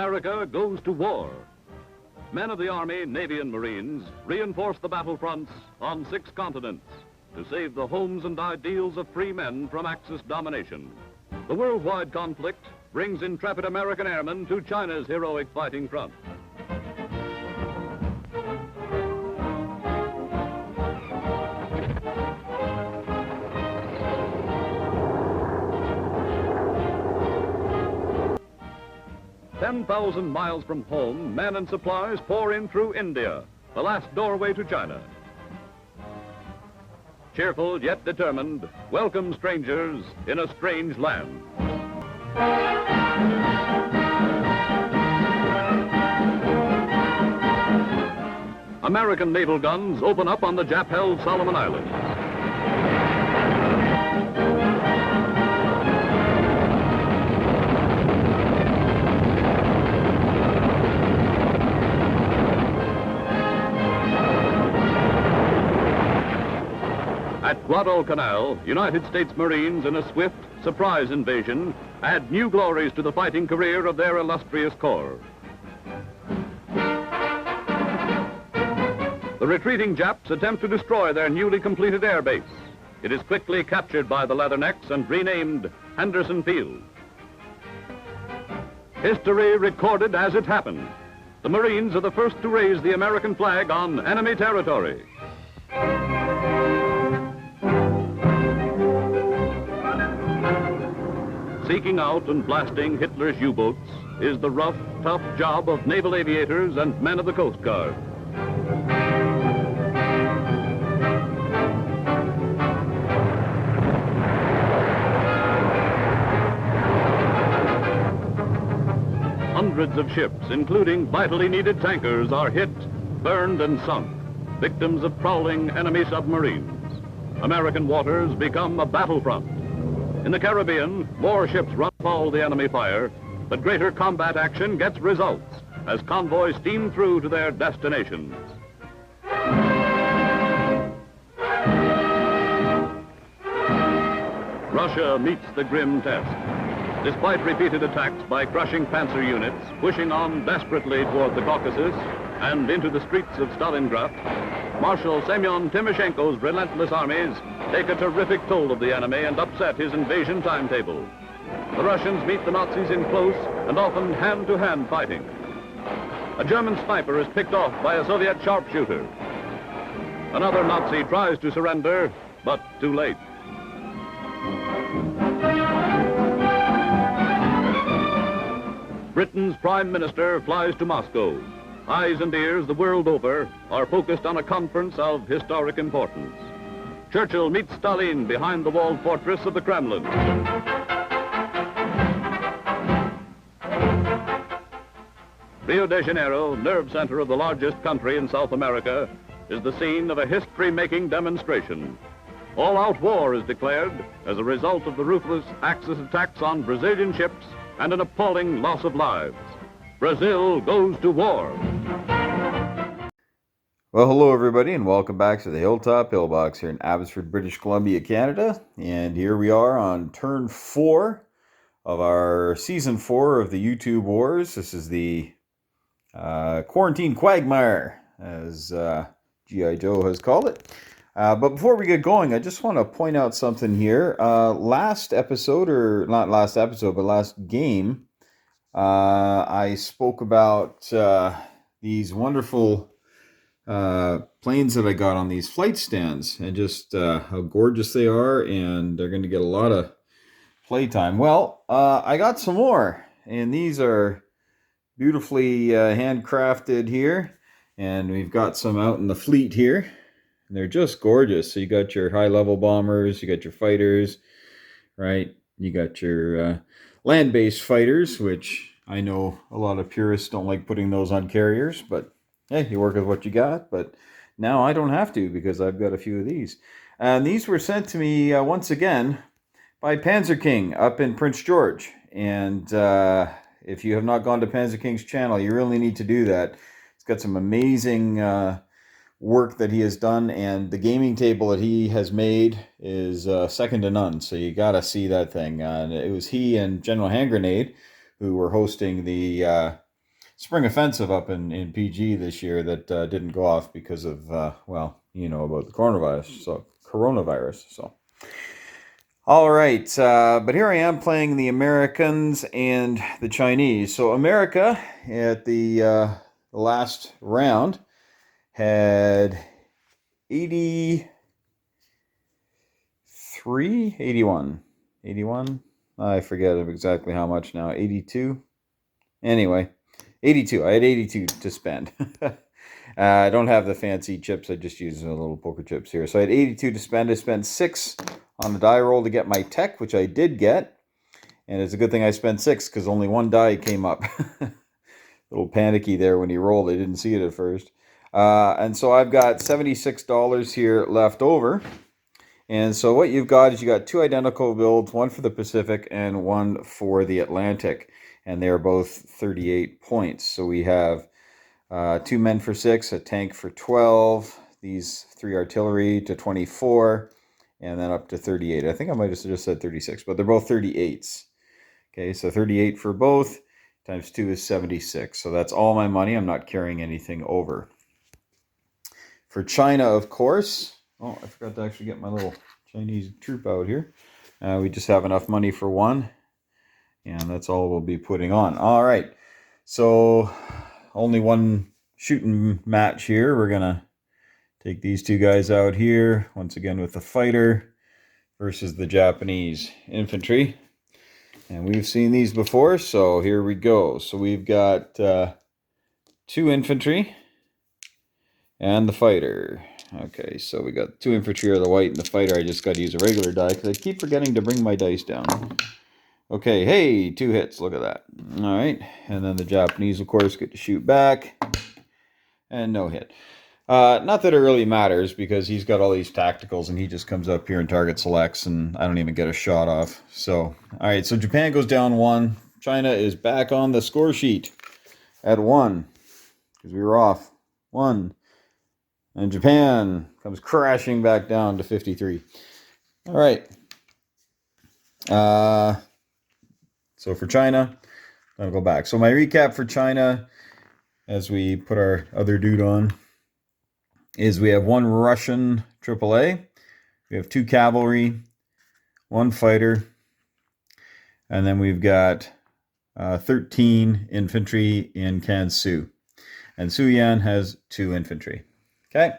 America goes to war. Men of the Army, Navy, and Marines reinforce the battlefronts on 6 continents to save the homes and ideals of free men from Axis domination. The worldwide conflict brings intrepid American airmen to China's heroic fighting front. "10,000 miles from home, men and supplies pour in through India, the last doorway to China. Cheerful yet determined, welcome strangers in a strange land." American naval guns open up on the Jap-held Solomon Islands. At Guadalcanal, United States Marines in a swift, surprise invasion add new glories to the fighting career of their illustrious corps. The retreating Japs attempt to destroy their newly completed air base. It is quickly captured by the Leathernecks and renamed Henderson Field. History recorded as it happened. The Marines are the first to raise the American flag on enemy territory. Seeking out and blasting Hitler's U-boats is the rough, tough job of naval aviators and men of the Coast Guard. Hundreds of ships, including vitally needed tankers, are hit, burned, and sunk, victims of prowling enemy submarines. American waters become a battlefront. In the Caribbean, more ships run foul the enemy fire, but greater combat action gets results as convoys steam through to their destinations. Russia meets the grim test. Despite repeated attacks by crushing panzer units, pushing on desperately toward the Caucasus and into the streets of Stalingrad, Marshal Semyon Timoshenko's relentless armies take a terrific toll of the enemy and upset his invasion timetable. The Russians meet the Nazis in close and often hand-to-hand fighting. A German sniper is picked off by a Soviet sharpshooter. Another Nazi tries to surrender, but too late. Britain's Prime Minister flies to Moscow. Eyes and ears the world over are focused on a conference of historic importance. Churchill meets Stalin behind the walled fortress of the Kremlin. Rio de Janeiro, nerve center of the largest country in South America, is the scene of a history-making demonstration. All-out war is declared as a result of the ruthless Axis attacks on Brazilian ships and an appalling loss of lives. Brazil goes to war. Well, hello everybody, and welcome back to the Hilltop Pillbox here in Abbotsford, British Columbia, Canada. And here we are on turn 4 of our season 4 of the YouTube Wars. This is the Quarantine Quagmire, as G.I. Joe has called it. But before we get going, I just want to point out something here. Last episode, or not last episode, but last game, I spoke about these wonderful planes that I got on these flight stands, and just how gorgeous they are, and they're going to get a lot of playtime. Well, I got some more, and these are beautifully handcrafted here, and we've got some out in the fleet here, and they're just gorgeous. So you got your high-level bombers, you got your fighters, right? You got your land-based fighters, which I know a lot of purists don't like putting those on carriers, but hey, you work with what you got. But now I don't have to, because I've got a few of these. And these were sent to me once again by Panzer King up in Prince George. And if you have not gone to Panzer King's channel, you really need to do that. It's got some amazing work that he has done, and the gaming table that he has made is second to none. So you got to see that thing. And it was he and General Hand Grenade who were hosting the spring offensive up in PG this year that didn't go off because of, well, you know about the coronavirus. So, all right, but here I am playing the Americans and the Chinese. So America at the last round had 81. I forget exactly how much now. 82. Anyway, 82. I had 82 to spend. I don't have the fancy chips. I just use the little poker chips here. So I had 82 to spend. I spent 6 on the die roll to get my tech, which I did get. And it's a good thing I spent 6 because only one die came up. A little panicky there when he rolled. I didn't see it at first. And so I've got $76 here left over. And so what you've got is you got 2 identical builds, one for the Pacific and one for the Atlantic. And they're both 38 points. So we have 2 men for 6, a tank for 12, these 3 artillery to 24, and then up to 38. I think I might have just said 36, but they're both 38s. Okay, so 38 for both, times 2 is 76. So that's all my money. I'm not carrying anything over. For China, of course, oh, I forgot to actually get my little Chinese troop out here. We just have enough money for 1, and that's all we'll be putting on. All right, so only 1 shooting match here. We're going to take these 2 guys out here, once again with the fighter versus the Japanese infantry. And we've seen these before, so here we go. So we've got 2 infantry and the fighter. Okay, so we got 2 infantry are the white and the fighter. I just got to use a regular die because I keep forgetting to bring my dice down. Okay, hey, 2 hits. Look at that. All right, and then the Japanese, of course, get to shoot back. And no hit. Not that it really matters because he's got all these tacticals and he just comes up here and target selects and I don't even get a shot off. So, all right, so Japan goes down 1. China is back on the score sheet at 1 because we were off 1. And Japan comes crashing back down to 53. All right. So for China, I'll go back. So my recap for China, as we put our other dude on, is we have 1 Russian AAA, we have 2 cavalry, 1 fighter, and then we've got 13 infantry in Kansu. And Suyan has 2 infantry. Okay.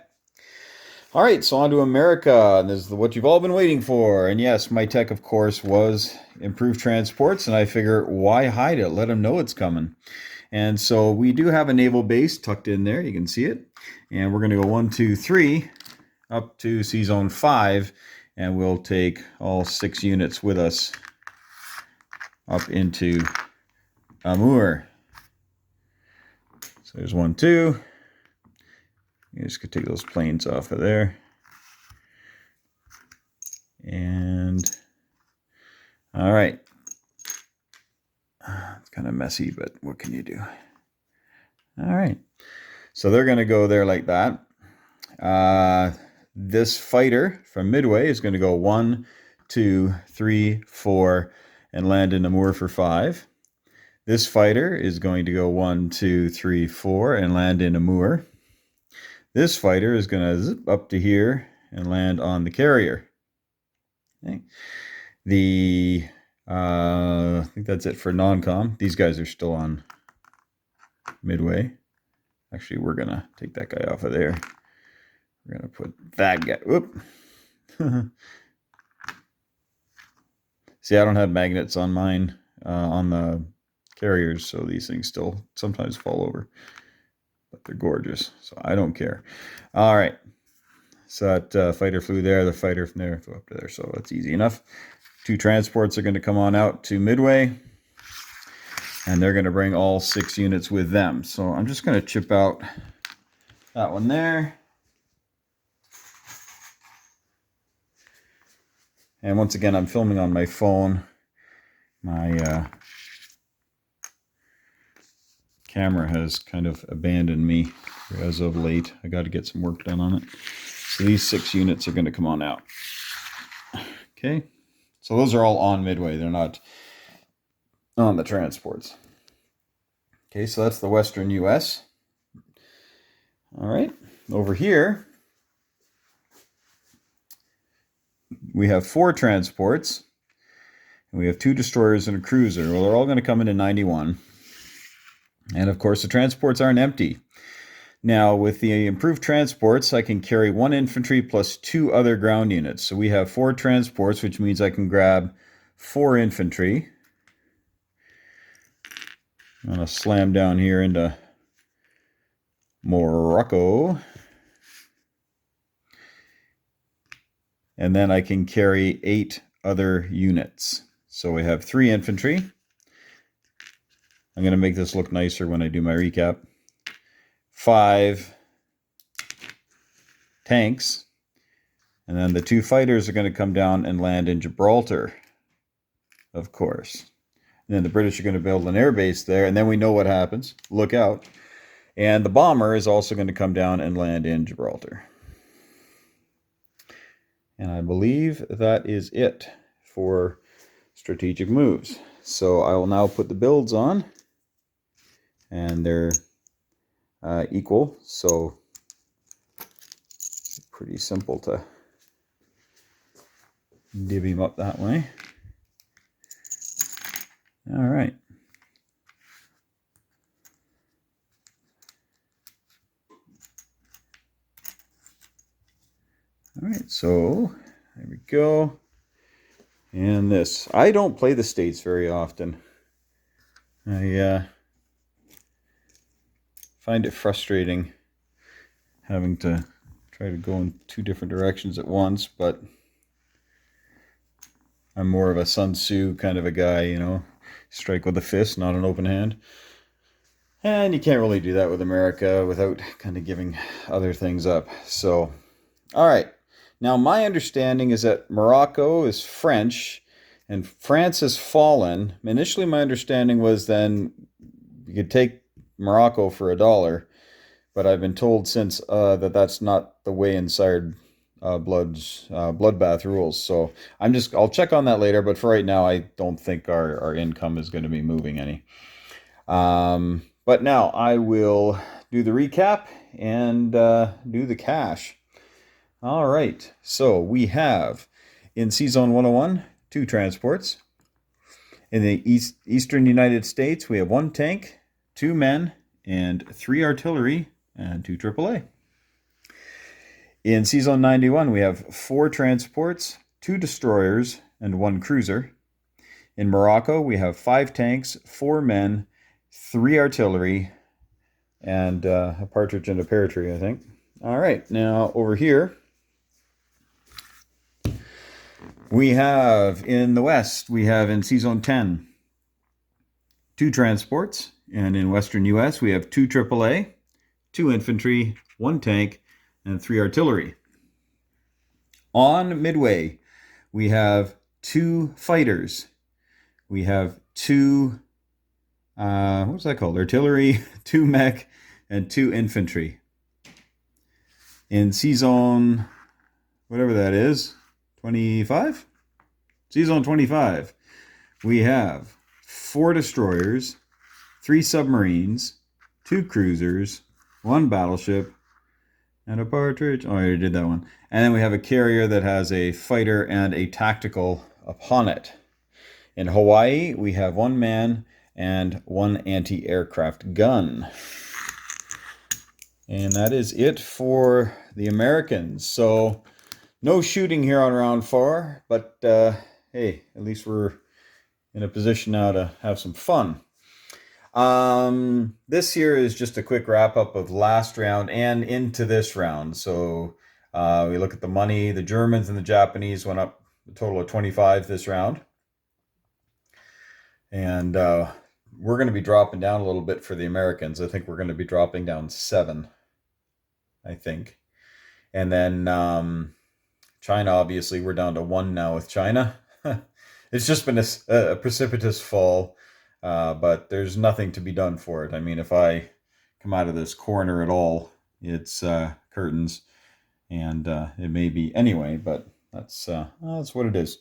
All right, so on to America. And this is what you've all been waiting for. And yes, my tech, of course, was improved transports. And I figure, why hide it? Let them know it's coming. And so we do have a naval base tucked in there. You can see it. And we're going to go 1, 2, 3 up to Sea Zone 5. And we'll take all 6 units with us up into Amur. So there's 1, 2. You just could take those planes off of there. And all right. It's kind of messy, but what can you do? All right. So they're going to go there like that. This fighter from Midway is going to go 1, 2, 3, 4, and land in Amur for 5. This fighter is going to go 1, 2, 3, 4, and land in Amur. This fighter is going to zip up to here and land on the carrier. Okay. I think that's it for non-com. These guys are still on Midway. Actually, we're going to take that guy off of there. We're going to put that guy. Whoop. See, I don't have magnets on mine, on the carriers, so these things still sometimes fall over. But they're gorgeous, so I don't care. All right. So that fighter flew there. The fighter from there flew up to there, so that's easy enough. 2 transports are going to come on out to Midway. And they're going to bring all 6 units with them. So I'm just going to chip out that one there. And once again, I'm filming on my phone. My camera has kind of abandoned me as of late. I got to get some work done on it. So these 6 units are going to come on out. Okay. So those are all on Midway. They're not on the transports. Okay, so that's the western U.S. All right, over here, we have 4 transports, and we have 2 destroyers and a cruiser. Well, they're all going to come in 91. And of course, the transports aren't empty. Now, with the improved transports, I can carry 1 infantry plus 2 other ground units. So we have 4 transports, which means I can grab 4 infantry. I'm going to slam down here into Morocco. And then I can carry 8 other units. So we have 3 infantry. I'm going to make this look nicer when I do my recap. 5 tanks. And then the 2 fighters are going to come down and land in Gibraltar, of course. And then the British are going to build an air base there, and then we know what happens. Look out. And the bomber is also going to come down and land in Gibraltar. And I believe that is it for strategic moves. So I will now put the builds on, and they're equal, so it's pretty simple to divvy them up that way. All right. All right, so there we go. And this, I don't play the States very often. I find it frustrating having to try to go in 2 different directions at once, but I'm more of a Sun Tzu kind of a guy, you know, strike with a fist, not an open hand. And you can't really do that with America without kind of giving other things up. So, all right. Now, my understanding is that Morocco is French and France has fallen. Initially, my understanding was then you could take Morocco for $1, but I've been told since that that's not the way inside bloodbath rules. So I'll check on that later, but for right now, I don't think our income is going to be moving any. But now I will do the recap and do the cash. All right, so we have in C-Zone 101, 2 transports. In the eastern United States, we have 1 tank, 2 men, and 3 artillery, and 2 AAA. In C-Zone 91, we have 4 transports, 2 destroyers, and 1 cruiser. In Morocco, we have 5 tanks, 4 men, 3 artillery, and a partridge and a pear tree, I think. All right, now over here, we have in the West, we have in C-Zone 10, 2 transports, and in Western US, we have 2 AAA, 2 infantry, 1 tank, and 3 artillery. On Midway, we have 2 fighters. We have 2, what's that called? Artillery, 2 mech, and 2 infantry. In C-Zone, whatever that is, 25? C-Zone 25, we have 4 destroyers, 3 submarines, 2 cruisers, 1 battleship, and a partridge. Oh, I already did that one. And then we have a carrier that has a fighter and a tactical upon it. In Hawaii, we have 1 man and 1 anti-aircraft gun. And that is it for the Americans. So no shooting here on round 4, but hey, at least we're in a position now to have some fun. This here is just a quick wrap up of last round and into this round. So we look at the money. The Germans and the Japanese went up a total of 25 this round. And we're going to be dropping down a little bit for the Americans. I think we're going to be dropping down 7, I think. And then China, obviously, we're down to 1 now with China. It's just been a precipitous fall, but there's nothing to be done for it. I mean, if I come out of this corner at all, it's curtains, and it may be anyway, but that's what it is.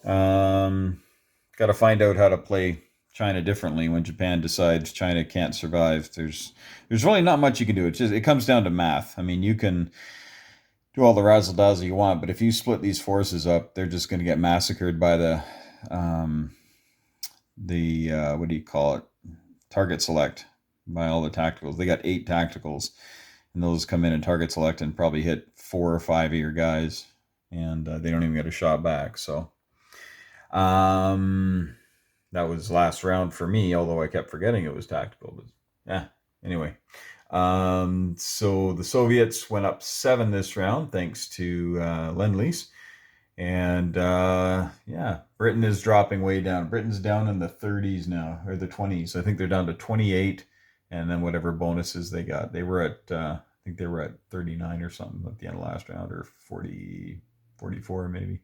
Got to find out how to play China differently when Japan decides China can't survive. There's really not much you can do. It comes down to math. I mean, you can do all the razzle dazzle you want, but if you split these forces up, they're just going to get massacred by the what do you call it? Target select, by all the tacticals. They got 8 tacticals, and those come in and target select and probably hit 4 or 5 of your guys, and they don't even get a shot back. So that was last round for me, although I kept forgetting it was tactical. But yeah, anyway. So the Soviets went up 7 this round thanks to Lend-Lease. And yeah, Britain is dropping way down. Britain's down in the 30s now, or the 20s. I think they're down to 28, and then whatever bonuses they got. They were at, I think they were at 39 or something at the end of last round, or 40, 44 maybe.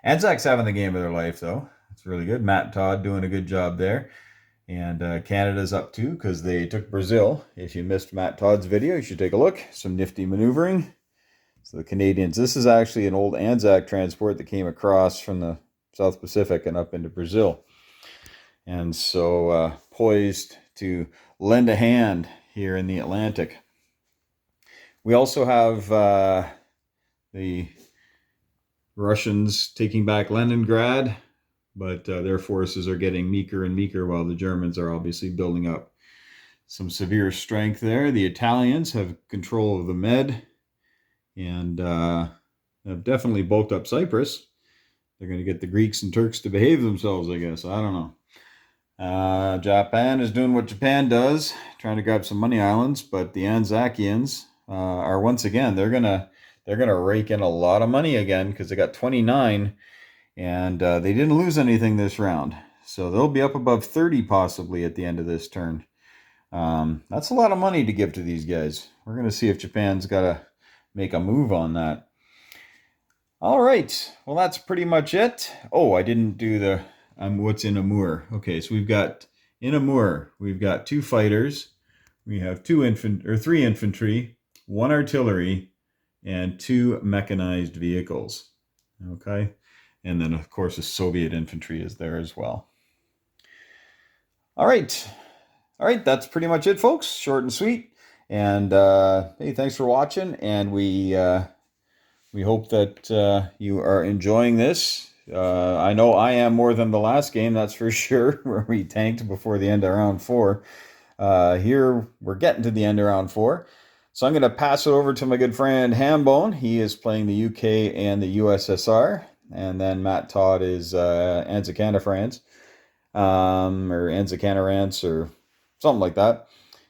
Anzac's having the game of their life, though. It's really good. Matt Todd doing a good job there. And Canada's up too, because they took Brazil. If you missed Matt Todd's video, you should take a look. Some nifty maneuvering. So the Canadians, this is actually an old Anzac transport that came across from the South Pacific and up into Brazil. And so poised to lend a hand here in the Atlantic. We also have the Russians taking back Leningrad, but their forces are getting meeker and meeker while the Germans are obviously building up some severe strength there. The Italians have control of the Med, and have definitely bulked up Cyprus. They're going to get the Greeks and Turks to behave themselves, I guess. I don't know. Japan is doing what Japan does, trying to grab some money islands, but the Anzacians are once again, they're gonna rake in a lot of money again, because they got 29, and they didn't lose anything this round. So they'll be up above 30 possibly at the end of this turn. That's a lot of money to give to these guys. We're going to see if Japan's got to make a move on that. All right. Well, that's pretty much it. Oh, I didn't do the what's in Amur. Okay, so we've got in Amur, we've got 2 fighters. We have 3 infantry, 1 artillery, and 2 mechanized vehicles. Okay. And then, of course, the Soviet infantry is there as well. All right. All right, that's pretty much it, folks. Short and sweet. And hey, thanks for watching. And we hope that you are enjoying this. I know I am more than the last game, that's for sure, where we tanked before the end of round 4. Here, we're getting to the end of round 4. So I'm going to pass it over to my good friend Hambone. He is playing the UK and the USSR. And then Matt Todd is Anzacana France, or Anzacana Rance, or something like that.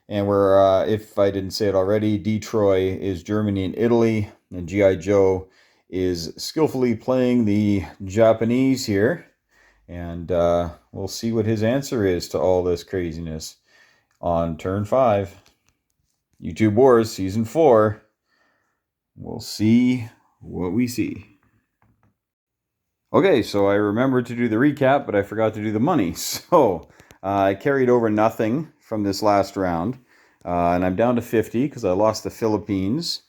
And we're, if I didn't say it already, Detroit is Germany and Italy, and G.I. Joe is skillfully playing the Japanese here. And we'll see what his answer is to all this craziness on turn 5. YouTube Wars Season 4. We'll see what we see. Okay, so I remembered to do the recap, but I forgot to do the money. So I carried over nothing from this last round, and I'm down to 50 because I lost the Philippines,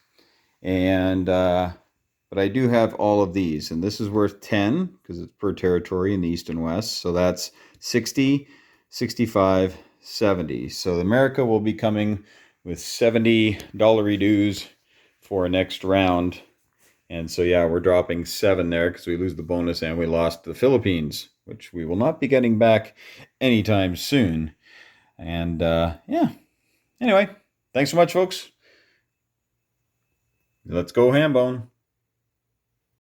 and but I do have all of these, and this is worth 10 because it's per territory in the East and West, so that's 60, 65, 70. So America will be coming with $70 dues for next round, and so yeah, we're dropping 7 there because we lose the bonus and we lost the Philippines, which we will not be getting back anytime soon. And yeah, anyway, thanks so much, folks. Let's go Hambone.